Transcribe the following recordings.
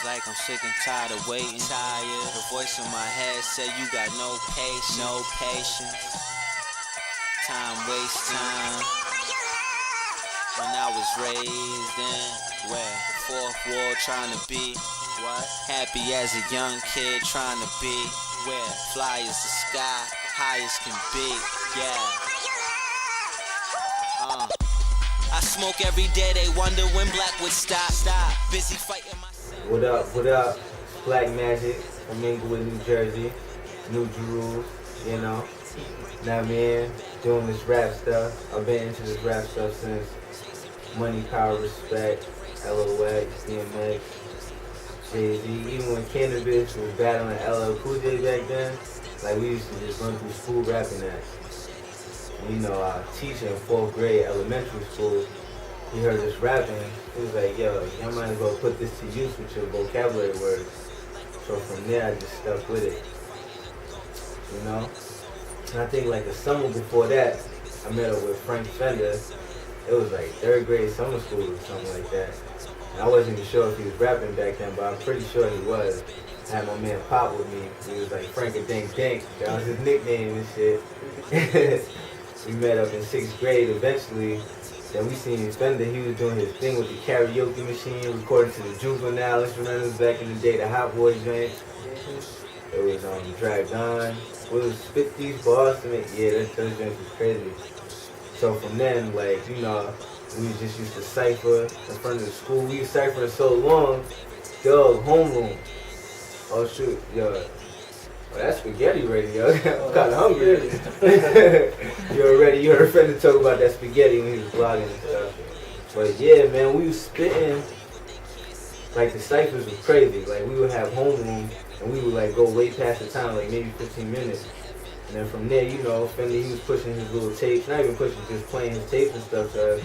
like I'm sick and tired of waiting. Tired. The voice in my head said you got no patience. No patience. Time waste time. When I was raised in where the fourth wall trying to be what? Happy as a young kid trying to be where fly as the sky, high as can be. Yeah. I smoke every day, they wonder when Blac would stop. Busy fighting myself. What up, what up? BlacMagic, I'm Inglewood, New Jersey, New Jerusalem, you know. Now, man, doing this rap stuff. I've been into this rap stuff since Money, Power, Respect, LOX, DMX, Jay-Z. Even when Cannabis was battling LL Cool J back then, like we used to just run through school rapping that. You know, our teacher in 4th grade elementary school, he heard us rapping. He was like, yo, y'all might as well put this to use with your vocabulary words. So from there, I just stuck with it. You know? And I think like the summer before that, I met up with Frank Fender. It was like 3rd grade summer school or something like that. And I wasn't even sure if he was rapping back then, but I'm pretty sure he was. I had my man Pop with me. He was like Frank-a-Dink Dink. That was his nickname and shit. We met up in 6th grade eventually. Then we seen Fender, he was doing his thing with the karaoke machine, recording to the juvenile instrumentals back in the day, the Hot Boy joint. It was Dragged On. It was 50s Boston. Yeah, those joints was crazy. So from then, like, you know, we just used to cypher in front of the school. We used to cypher so long, yo, homeroom. Oh shoot, yo. Oh, that's spaghetti ready, yo. I'm kinda hungry. You heard Fender talk about that spaghetti when he was vlogging and stuff. But yeah, man, we was spitting, like the ciphers was crazy. Like we would have homeroom and we would like go way past the time, like maybe 15 minutes. And then from there, you know, Fender, he was pushing his little tapes, not even pushing, just playing his tapes and stuff to us.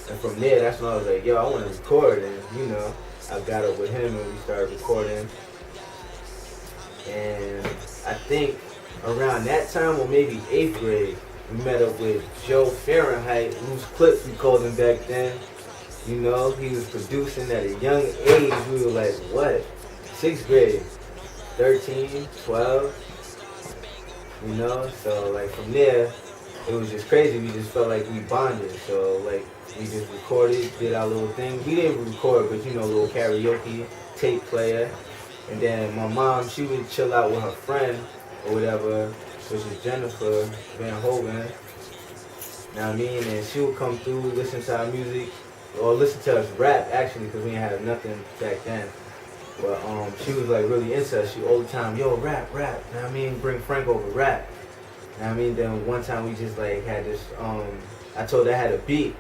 And from there, that's when I was like, yo, I want to record. And, you know, I got up with him and we started recording. And I think around that time, or maybe 8th grade, we met up with Joe Fahrenheit, Loose Clips, we called him back then. You know, he was producing at a young age. We were like, what? 6th grade, 13, 12. You know, so like from there, it was just crazy. We just felt like we bonded. So like we just recorded, did our little thing. We didn't record, but you know, little karaoke, tape player. And then my mom, she would chill out with her friend or whatever, which is Jennifer Van Hoven. You know what I mean? And she would come through, listen to our music, or listen to us rap actually, because we didn't have nothing back then. But she was like really into us. She all the time, yo, rap. You know what I mean? Bring Frank over, rap. You know what I mean? Then one time we just like had this, I told her I had a beat.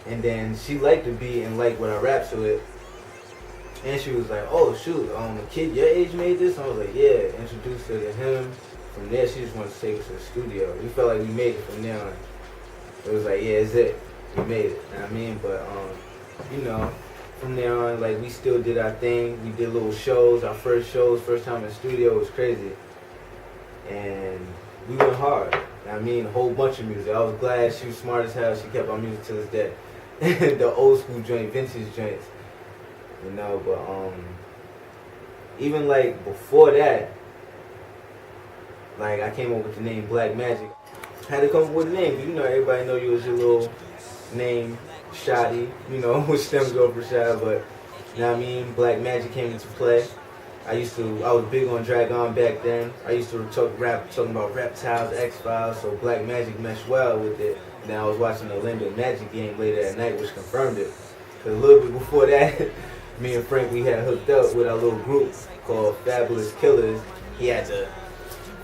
And then she liked the beat and liked what I rapped to it. And she was like, oh shoot, a kid your age made this? I was like, yeah. Introduced her to him. From there, she just wanted to take us to the studio. We felt like we made it from there on. It was like, yeah, it's it. We made it. You know what I mean? But, you know, from there on, like, we still did our thing. We did little shows. Our first time in the studio was crazy. And we went hard. You know what I mean? A whole bunch of music. I was glad she was smart as hell. She kept our music to this day. The old school joint, vintage joints. You know, but even like before that, like I came up with the name BlacMagic. Had to come up with a name, you know, everybody know you was your little name, Shotty, you know, which stems over Shotty, but you know what I mean, BlacMagic came into play. I was big on Drag On back then. I used to talking about reptiles, X-Files, so BlacMagic meshed well with it. Now I was watching the Orlando Magic game later at night, which confirmed it. Cause a little bit before that, me and Frank, we had hooked up with our little group called Fabulous Killers. He had the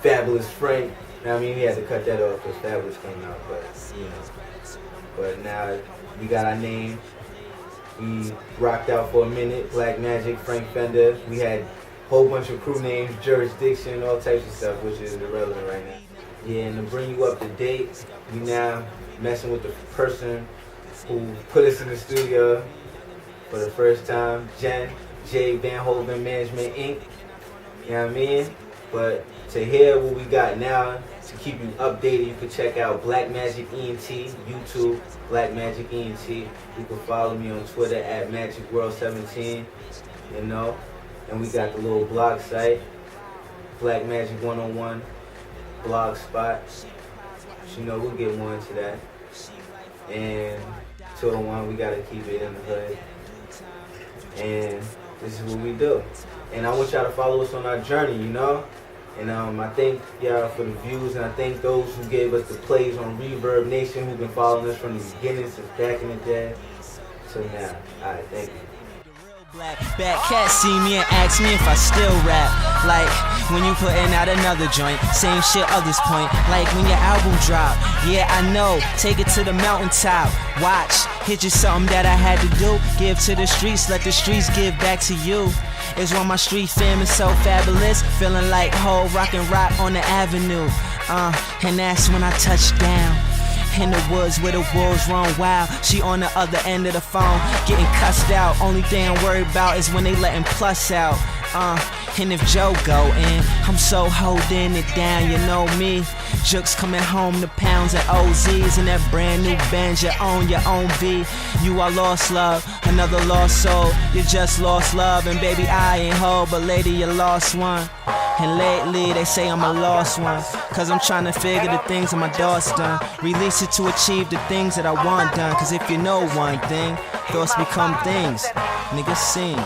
Fabulous Frank. You know what I mean? He had to cut that off because Fabulous came out, but you know. But now we got our name. We rocked out for a minute. BlacMagic, Frank Fender. We had a whole bunch of crew names, jurisdiction, all types of stuff, which is irrelevant right now. Yeah, and to bring you up to date, we now messing with the person who put us in the studio for the first time, J. Van Hoven Management Inc. You know what I mean? But to hear what we got now, to keep you updated, you can check out BlacMagicEnt, YouTube, BlacMagicEnt. You can follow me on Twitter at MagicWorld17. You know, And we got the little blog site, BlacMagic101 blog spot. You know, we'll get more into that. And 201, we gotta keep it in the hood. And this is what we do. And I want y'all to follow us on our journey, you know? And I thank y'all for the views, and I thank those who gave us the plays on Reverb Nation, who've been following us from the beginning since back in the day till now. Alright, thank you. Black bad cat see me and ask me if I still rap. Like when you putting out another joint, same shit others point. Like when your album drop, yeah I know, take it to the mountaintop. Watch, hit you something that I had to do. Give to the streets, let the streets give back to you. It's why my street fam is so fabulous, feeling like whole rockin' rock on the avenue. And that's when I touch down in the woods where the wolves run wild. She on the other end of the phone, getting cussed out. Only thing I'm worried about is when they letting plus out. And if Joe go in, I'm so holding it down, you know me. Jooks coming home to pounds of OZs in that brand new Benz, you own your own V. You are lost love, another lost soul. You just lost love, and baby I ain't whole, but lady you lost one. And lately they say I'm a lost one, cause I'm trying to figure the things that my thoughts done. Release it to achieve the things that I want done. Cause if you know one thing, thoughts become things. Nigga sing.